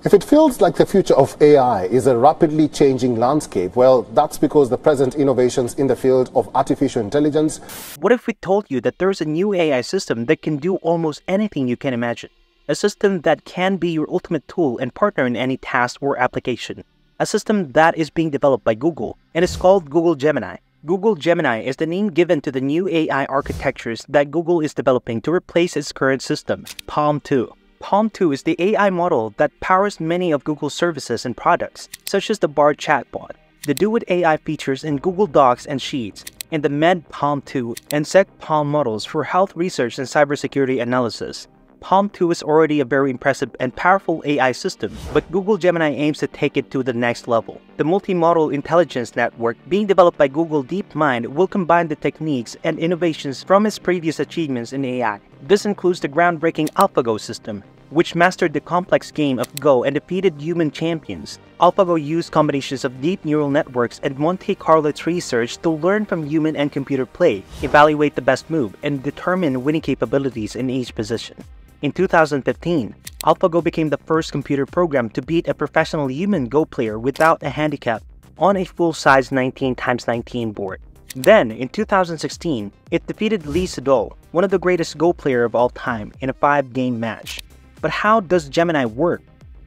If it feels like the future of AI is a rapidly changing landscape, well, that's because the present innovations in the field of artificial intelligence. What if we told you that there's a new AI system that can do almost anything you can imagine? A system that can be your ultimate tool and partner in any task or application. A system that is being developed by Google and is called Google Gemini. Google Gemini is the name given to the new AI architectures that Google is developing to replace its current system, Palm 2. Palm 2 is the AI model that powers many of Google's services and products, such as the Bard chatbot, the Do It AI features in Google Docs and Sheets, and the Med Palm 2 and Sec Palm models for health research and cybersecurity analysis. Palm 2 is already a very impressive and powerful AI system, but Google Gemini aims to take it to the next level. The multi-model intelligence network being developed by Google DeepMind will combine the techniques and innovations from its previous achievements in AI. This includes the groundbreaking AlphaGo system, which mastered the complex game of Go and defeated human champions. AlphaGo used combinations of deep neural networks and Monte Carlo tree search to learn from human and computer play, evaluate the best move, and determine winning capabilities in each position. In 2015, AlphaGo became the first computer program to beat a professional human Go player without a handicap on a full-size 19x19 board. Then, in 2016, it defeated Lee Sedol, one of the greatest Go player of all time, in a 5-game match. But how does Gemini work?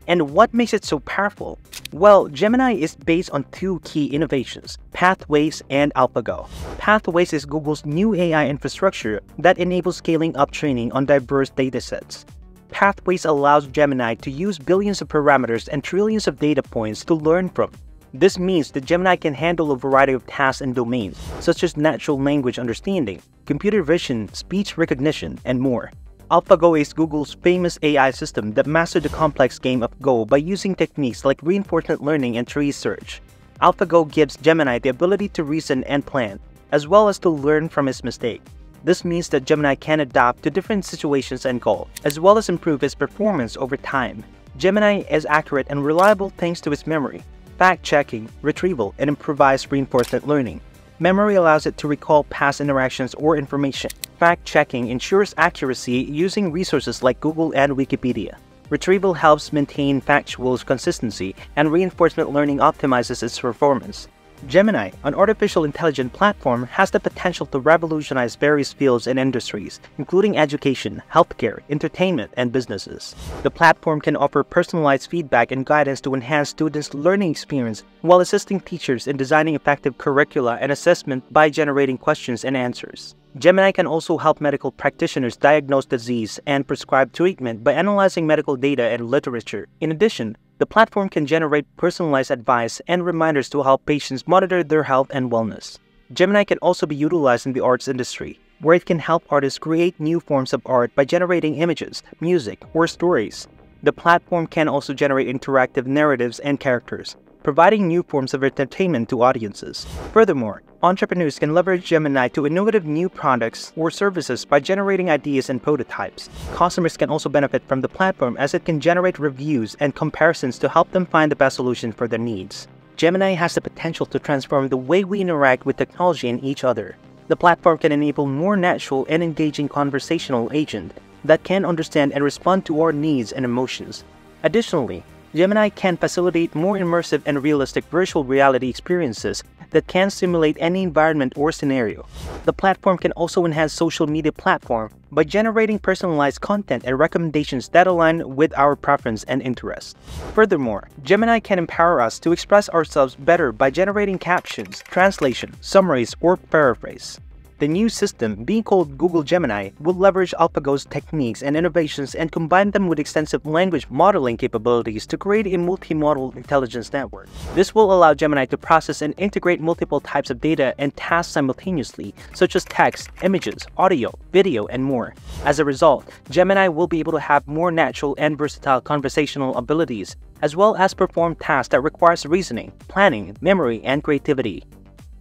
And what makes it so powerful? Well, Gemini is based on two key innovations, Pathways and AlphaGo. Pathways is Google's new AI infrastructure that enables scaling up training on diverse datasets. Pathways allows Gemini to use billions of parameters and trillions of data points to learn from. This means that Gemini can handle a variety of tasks and domains, such as natural language understanding, computer vision, speech recognition, and more. AlphaGo is Google's famous AI system that mastered the complex game of Go by using techniques like reinforcement learning and tree search. AlphaGo gives Gemini the ability to reason and plan, as well as to learn from its mistakes. This means that Gemini can adapt to different situations and goals, as well as improve its performance over time. Gemini is accurate and reliable thanks to its memory, fact-checking, retrieval, and improvised reinforcement learning. Memory allows it to recall past interactions or information. Fact-checking ensures accuracy using resources like Google and Wikipedia. Retrieval helps maintain factual consistency, and reinforcement learning optimizes its performance. Gemini, an artificial intelligence platform, has the potential to revolutionize various fields and industries, including education, healthcare, entertainment, and businesses. The platform can offer personalized feedback and guidance to enhance students' learning experience while assisting teachers in designing effective curricula and assessment by generating questions and answers. Gemini can also help medical practitioners diagnose disease and prescribe treatment by analyzing medical data and literature. In addition, the platform can generate personalized advice and reminders to help patients monitor their health and wellness. Gemini can also be utilized in the arts industry, where it can help artists create new forms of art by generating images, music, or stories. The platform can also generate interactive narratives and characters, providing new forms of entertainment to audiences. Furthermore, entrepreneurs can leverage Gemini to innovative new products or services by generating ideas and prototypes. Customers can also benefit from the platform as it can generate reviews and comparisons to help them find the best solution for their needs. Gemini has the potential to transform the way we interact with technology and each other. The platform can enable more natural and engaging conversational agent that can understand and respond to our needs and emotions. Additionally, Gemini can facilitate more immersive and realistic virtual reality experiences that can simulate any environment or scenario. The platform can also enhance social media platform by generating personalized content and recommendations that align with our preference and interests. Furthermore, Gemini can empower us to express ourselves better by generating captions, translation, summaries, or paraphrase. The new system, being called Google Gemini, will leverage AlphaGo's techniques and innovations and combine them with extensive language modeling capabilities to create a multi-modal intelligence network. This will allow Gemini to process and integrate multiple types of data and tasks simultaneously, such as text, images, audio, video, and more. As a result, Gemini will be able to have more natural and versatile conversational abilities, as well as perform tasks that requires reasoning, planning, memory, and creativity.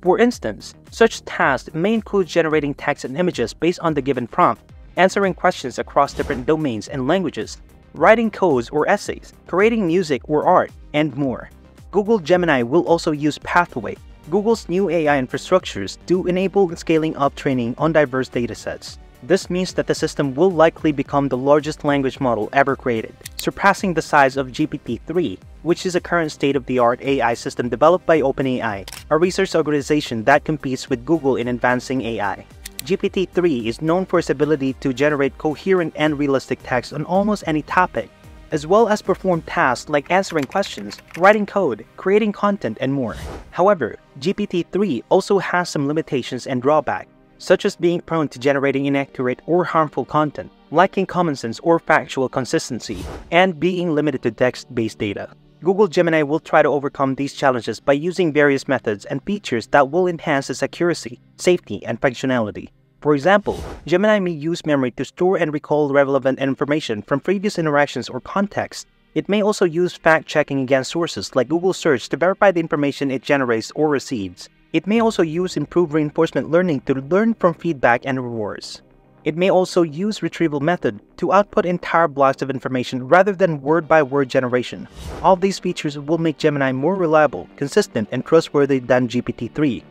For instance, such tasks may include generating text and images based on the given prompt, answering questions across different domains and languages, writing codes or essays, creating music or art, and more. Google Gemini will also use Pathway, Google's new AI infrastructures, to enable scaling up training on diverse datasets. This means that the system will likely become the largest language model ever created, surpassing the size of GPT-3, which is a current state-of-the-art AI system developed by OpenAI, a research organization that competes with Google in advancing AI. GPT-3 is known for its ability to generate coherent and realistic text on almost any topic, as well as perform tasks like answering questions, writing code, creating content, and more. However, GPT-3 also has some limitations and drawbacks, such as being prone to generating inaccurate or harmful content, lacking common sense or factual consistency, and being limited to text-based data. Google Gemini will try to overcome these challenges by using various methods and features that will enhance its accuracy, safety, and functionality. For example, Gemini may use memory to store and recall relevant information from previous interactions or contexts. It may also use fact-checking against sources like Google Search to verify the information it generates or receives. It may also use improved reinforcement learning to learn from feedback and rewards. It may also use retrieval method to output entire blocks of information rather than word-by-word generation. All these features will make Gemini more reliable, consistent, and trustworthy than GPT-3.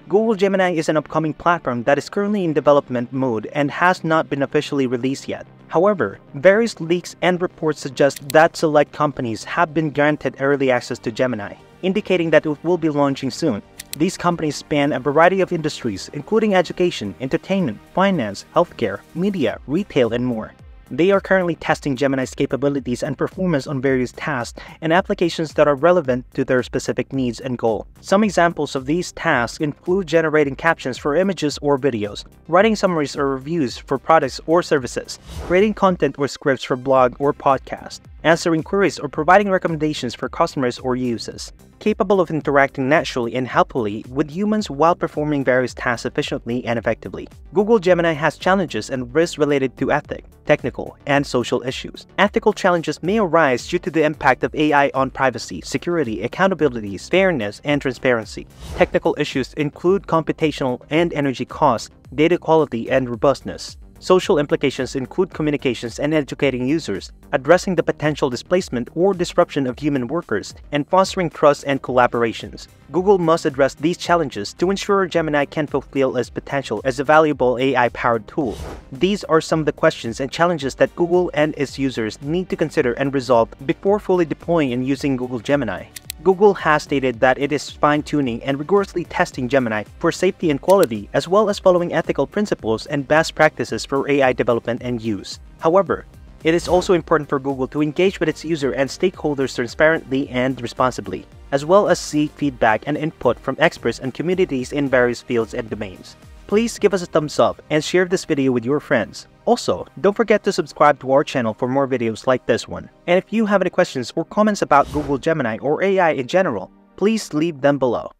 Google Gemini is an upcoming platform that is currently in development mode and has not been officially released yet. However, various leaks and reports suggest that select companies have been granted early access to Gemini, indicating that it will be launching soon. These companies span a variety of industries, including education, entertainment, finance, healthcare, media, retail, and more. They are currently testing Gemini's capabilities and performance on various tasks and applications that are relevant to their specific needs and goal. Some examples of these tasks include generating captions for images or videos, writing summaries or reviews for products or services, creating content or scripts for blog or podcast, answering queries or providing recommendations for customers or users. Capable of interacting naturally and helpfully with humans while performing various tasks efficiently and effectively. Google Gemini has challenges and risks related to ethics, technical, and social issues. Ethical challenges may arise due to the impact of AI on privacy, security, accountability, fairness, and transparency. Technical issues include computational and energy costs, data quality, and robustness. Social implications include communications and educating users, addressing the potential displacement or disruption of human workers, and fostering trust and collaborations. Google must address these challenges to ensure Gemini can fulfill its potential as a valuable AI-powered tool. These are some of the questions and challenges that Google and its users need to consider and resolve before fully deploying and using Google Gemini. Google has stated that it is fine-tuning and rigorously testing Gemini for safety and quality, as well as following ethical principles and best practices for AI development and use. However, it is also important for Google to engage with its user and stakeholders transparently and responsibly, as well as seek feedback and input from experts and communities in various fields and domains. Please give us a thumbs up and share this video with your friends. Also, don't forget to subscribe to our channel for more videos like this one. And if you have any questions or comments about Google Gemini or AI in general, please leave them below.